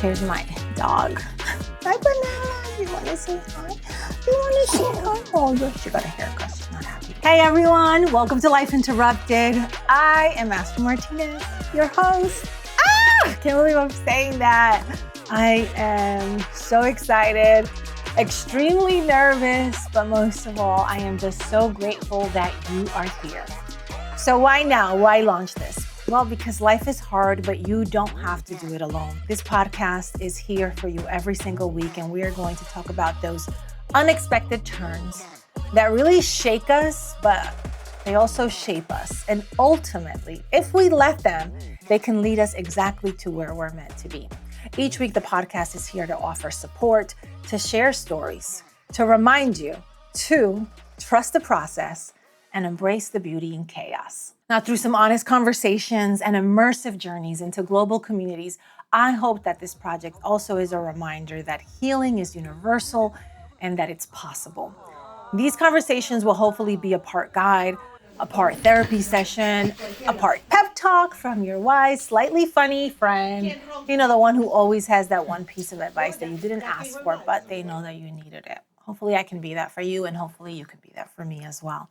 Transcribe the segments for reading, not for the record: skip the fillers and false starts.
Here's my dog. Hi, Banana. You want to say hi? You want to say hi? Oh, she got a haircut. She's not happy. Hey, everyone. Welcome to Life Interrupted. I am Master Martinez, your host. Can't believe I'm saying that. I am so excited, extremely nervous, but most of all, I am just so grateful that you are here. So why now? Why launch this? Well, because life is hard, but you don't have to do it alone. This podcast is here for you every single week, and we are going to talk about those unexpected turns that really shake us, but they also shape us. And ultimately, if we let them, they can lead us exactly to where we're meant to be. Each week, the podcast is here to offer support, to share stories, to remind you to trust the process and embrace the beauty in chaos. Now, through some honest conversations and immersive journeys into global communities, I hope that this project also is a reminder that healing is universal and that it's possible. These conversations will hopefully be a part guide, a part therapy session, a part pep talk from your wise, slightly funny friend. You know, the one who always has that one piece of advice that you didn't ask for, but they know that you needed it. Hopefully I can be that for you, and hopefully you can be that for me as well.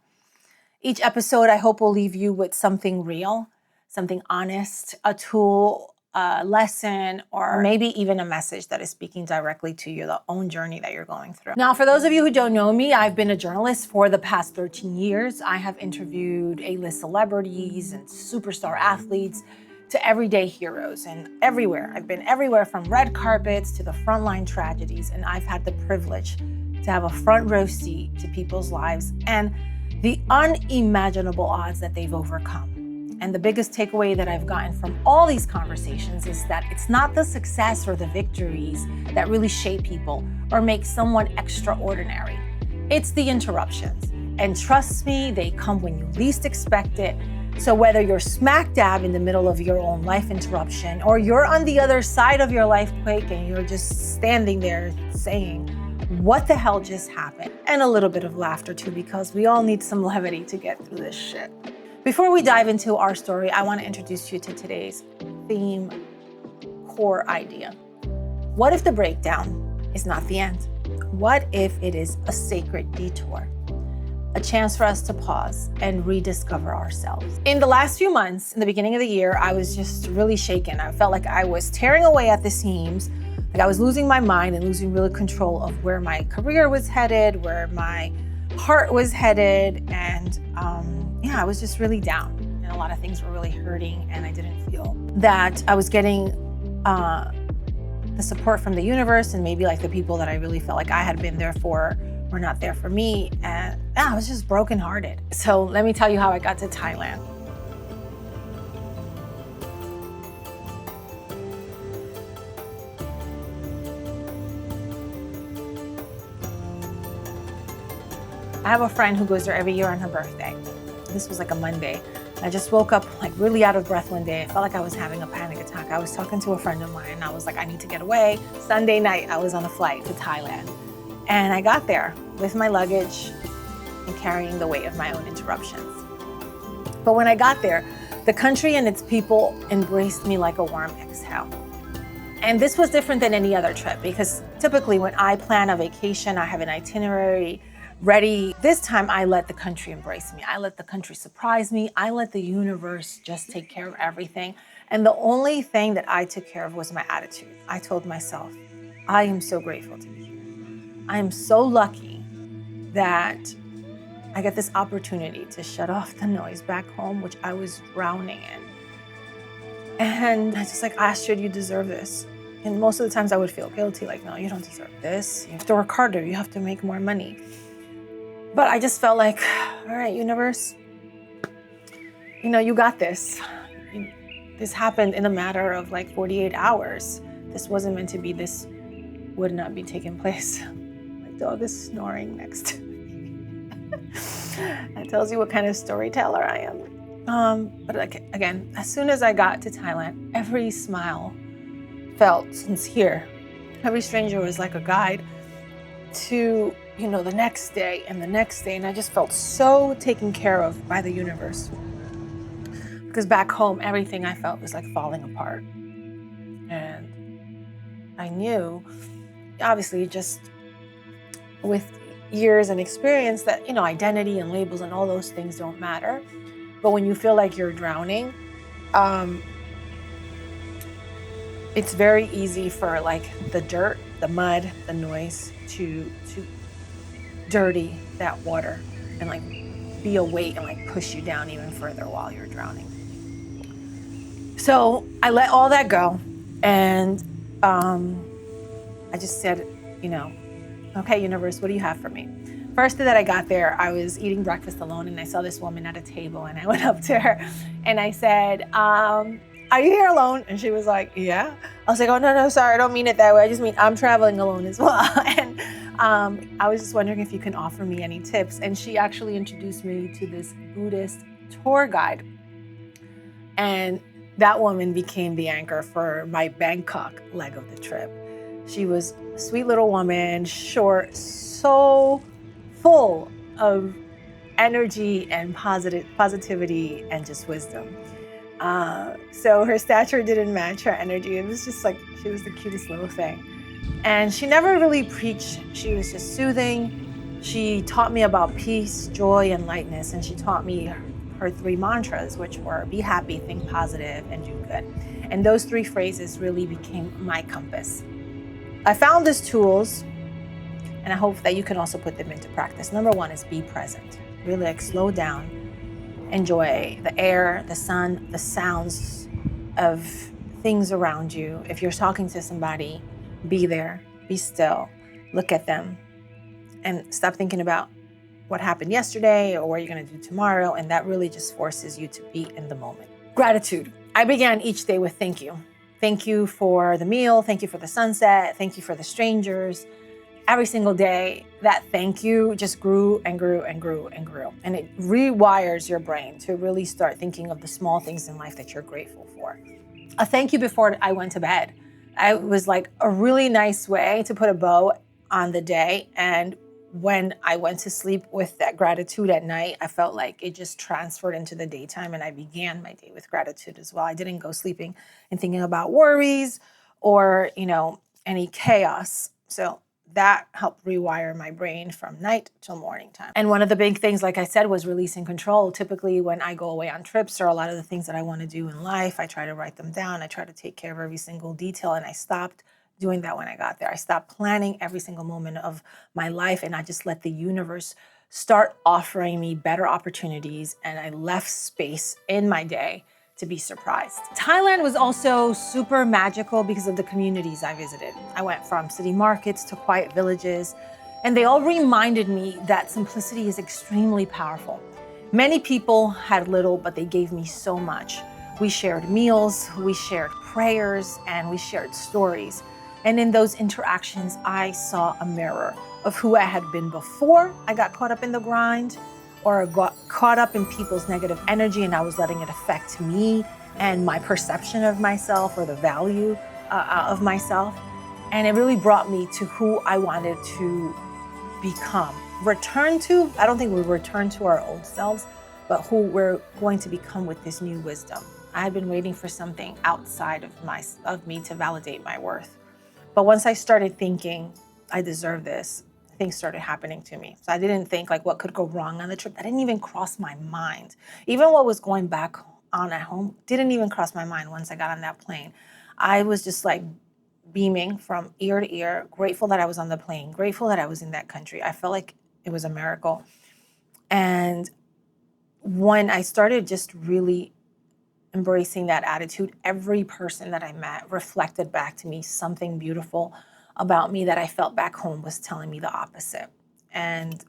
Each episode, I hope, will leave you with something real, something honest, a tool, a lesson, or maybe even a message that is speaking directly to you, the own journey that you're going through. Now, for those of you who don't know me, I've been a journalist for the past 13 years. I have interviewed A-list celebrities and superstar athletes to everyday heroes and everywhere. I've been everywhere from red carpets to the frontline tragedies, and I've had the privilege to have a front row seat to people's lives and the unimaginable odds that they've overcome. And the biggest takeaway that I've gotten from all these conversations is that it's not the success or the victories that really shape people or make someone extraordinary. It's the interruptions. And trust me, they come when you least expect it. So whether you're smack dab in the middle of your own life interruption, or you're on the other side of your life quake and you're just standing there saying, what the hell just happened? And a little bit of laughter too, because we all need some levity to get through this shit. Before we dive into our story, I want to introduce you to today's theme, core idea. What if the breakdown is not the end? What if it is a sacred detour? A chance for us to pause and rediscover ourselves. In the last few months, in the beginning of the year, I was just really shaken. I felt like I was tearing away at the seams. Like I was losing my mind and losing real control of where my career was headed, where my heart was headed. And I was just really down. And a lot of things were really hurting. And I didn't feel that I was getting the support from the universe, and maybe like the people that I really felt like I had been there for were not there for me. And I was just brokenhearted. So let me tell you how I got to Thailand. I have a friend who goes there every year on her birthday. This was like a Monday. I just woke up like really out of breath one day. I felt like I was having a panic attack. I was talking to a friend of mine and I was like, I need to get away. Sunday night, I was on a flight to Thailand. And I got there with my luggage and carrying the weight of my own interruptions. But when I got there, the country and its people embraced me like a warm exhale. And this was different than any other trip, because typically when I plan a vacation, I have an itinerary ready. This time I let the country embrace me. I let the country surprise me. I let the universe just take care of everything. And the only thing that I took care of was my attitude. I told myself, I am so grateful to be here. I am so lucky that I get this opportunity to shut off the noise back home, which I was drowning in. And I just like, Astrid, you deserve this. And most of the times I would feel guilty, like, no, you don't deserve this. You have to work harder. You have to make more money. But I just felt like, all right, universe, you got this. This happened in a matter of like 48 hours. This wasn't meant to be. This would not be taking place. My dog is snoring next to me. That tells you what kind of storyteller I am. But again, as soon as I got to Thailand, every smile felt sincere. Every stranger was like a guide to the next day and the next day. And I just felt so taken care of by the universe. Because back home, everything I felt was like falling apart. And I knew, obviously just with years and experience, that, identity and labels and all those things don't matter. But when you feel like you're drowning, it's very easy for like the dirt, the mud, the noise to dirty that water and like be a weight and like push you down even further while you're drowning. So I let all that go, and I just said, okay, universe, what do you have for me? First day that I got there, I was eating breakfast alone, and I saw this woman at a table, and I went up to her and I said, are you here alone? And she was like, yeah. I was like, oh, no, sorry, I don't mean it that way. I just mean I'm traveling alone as well. And I was just wondering if you can offer me any tips. And she actually introduced me to this Buddhist tour guide. And that woman became the anchor for my Bangkok leg of the trip. She was a sweet little woman, short, so full of energy and positivity and just wisdom. So her stature didn't match her energy. It was just like, she was the cutest little thing. And she never really preached. She was just soothing. She taught me about peace, joy, and lightness. And she taught me her 3 mantras, which were be happy, think positive, and do good. And those 3 phrases really became my compass. I found these tools, and I hope that you can also put them into practice. Number 1 is be present. Really like slow down, enjoy the air, the sun, the sounds of things around you. If you're talking to somebody, be there, be still, look at them, and stop thinking about what happened yesterday or what you're gonna do tomorrow. And that really just forces you to be in the moment. Gratitude. I began each day with thank you. Thank you for the meal. Thank you for the sunset. Thank you for the strangers. Every single day, that thank you just grew and grew and grew and grew. And it rewires your brain to really start thinking of the small things in life that you're grateful for. A thank you before I went to bed. It was like a really nice way to put a bow on the day. And when I went to sleep with that gratitude at night, I felt like it just transferred into the daytime, and I began my day with gratitude as well. I didn't go sleeping and thinking about worries or, any chaos. So that helped rewire my brain from night till morning time. And one of the big things, like I said, was releasing control. Typically when I go away on trips or a lot of the things that I want to do in life, I try to write them down. I try to take care of every single detail, and I stopped doing that when I got there. I stopped planning every single moment of my life, and I just let the universe start offering me better opportunities, and I left space in my day to be surprised. Thailand was also super magical because of the communities I visited. I went from city markets to quiet villages, and they all reminded me that simplicity is extremely powerful. Many people had little, but they gave me so much. We shared meals, we shared prayers, and we shared stories. And in those interactions, I saw a mirror of who I had been before I got caught up in the grind, or got caught up in people's negative energy, and I was letting it affect me and my perception of myself or the value of myself. And it really brought me to who I wanted to become. Return to, I don't think we return to our old selves, but who we're going to become with this new wisdom. I had been waiting for something outside of me to validate my worth. But once I started thinking, I deserve this, things started happening to me. So I didn't think like what could go wrong on the trip. That didn't even cross my mind. Even what was going back on at home didn't even cross my mind once I got on that plane. I was just like beaming from ear to ear, grateful that I was on the plane, grateful that I was in that country. I felt like it was a miracle. And when I started just really embracing that attitude, every person that I met reflected back to me something beautiful about me that I felt back home was telling me the opposite. And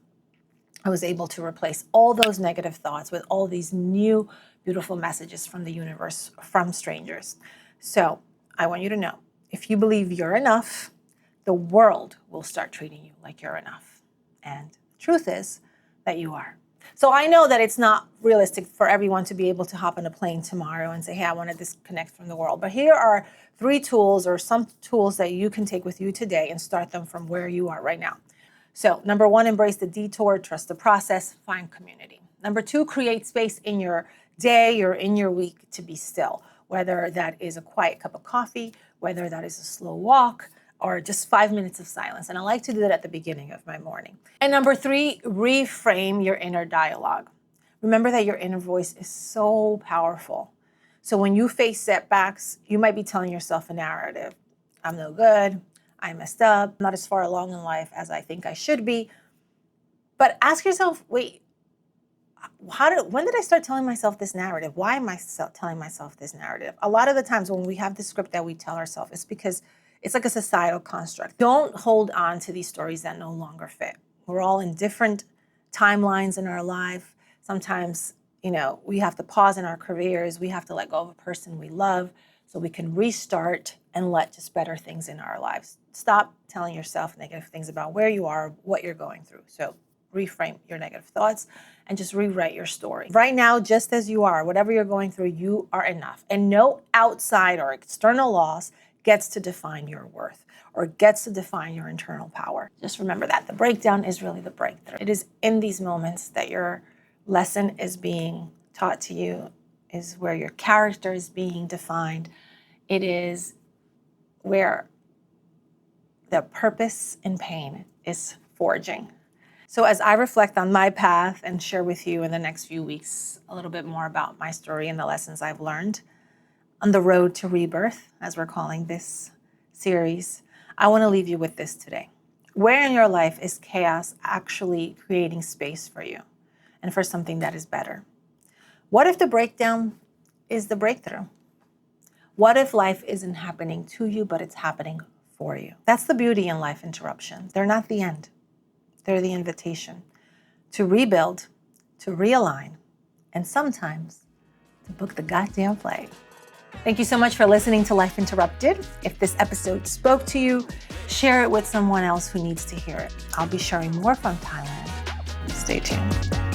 I was able to replace all those negative thoughts with all these new beautiful messages from the universe, from strangers. So I want you to know, if you believe you're enough, the world will start treating you like you're enough. And the truth is that you are. So I know that it's not realistic for everyone to be able to hop on a plane tomorrow and say, hey, I want to disconnect from the world. But here are 3 tools, or some tools that you can take with you today and start them from where you are right now. So number 1, embrace the detour, trust the process, find community. Number 2, create space in your day or in your week to be still, whether that is a quiet cup of coffee, whether that is a slow walk, or just 5 minutes of silence. And I like to do that at the beginning of my morning. And number 3, reframe your inner dialogue. Remember that your inner voice is so powerful. So when you face setbacks, you might be telling yourself a narrative. I'm no good. I messed up. I'm not as far along in life as I think I should be. But ask yourself, wait, when did I start telling myself this narrative? Why am I telling myself this narrative? A lot of the times when we have the script that we tell ourselves, it's because it's like a societal construct. Don't hold on to these stories that no longer fit. We're all in different timelines in our life. Sometimes, we have to pause in our careers. We have to let go of a person we love so we can restart and let just better things in our lives. Stop telling yourself negative things about where you are, what you're going through. So reframe your negative thoughts and just rewrite your story. Right now, just as you are, whatever you're going through, you are enough. And no outside or external loss gets to define your worth or gets to define your internal power. Just remember that. The breakdown is really the breakthrough. It is in these moments that your lesson is being taught to you, is where your character is being defined. It is where the purpose in pain is forging. So as I reflect on my path and share with you in the next few weeks a little bit more about my story and the lessons I've learned on the road to rebirth, as we're calling this series, I want to leave you with this today. Where in your life is chaos actually creating space for you and for something that is better? What if the breakdown is the breakthrough? What if life isn't happening to you, but it's happening for you? That's the beauty in life interruptions. They're not the end. They're the invitation to rebuild, to realign, and sometimes to book the goddamn flight. Thank you so much for listening to Life Interrupted. If this episode spoke to you, share it with someone else who needs to hear it. I'll be sharing more from Thailand. Stay tuned.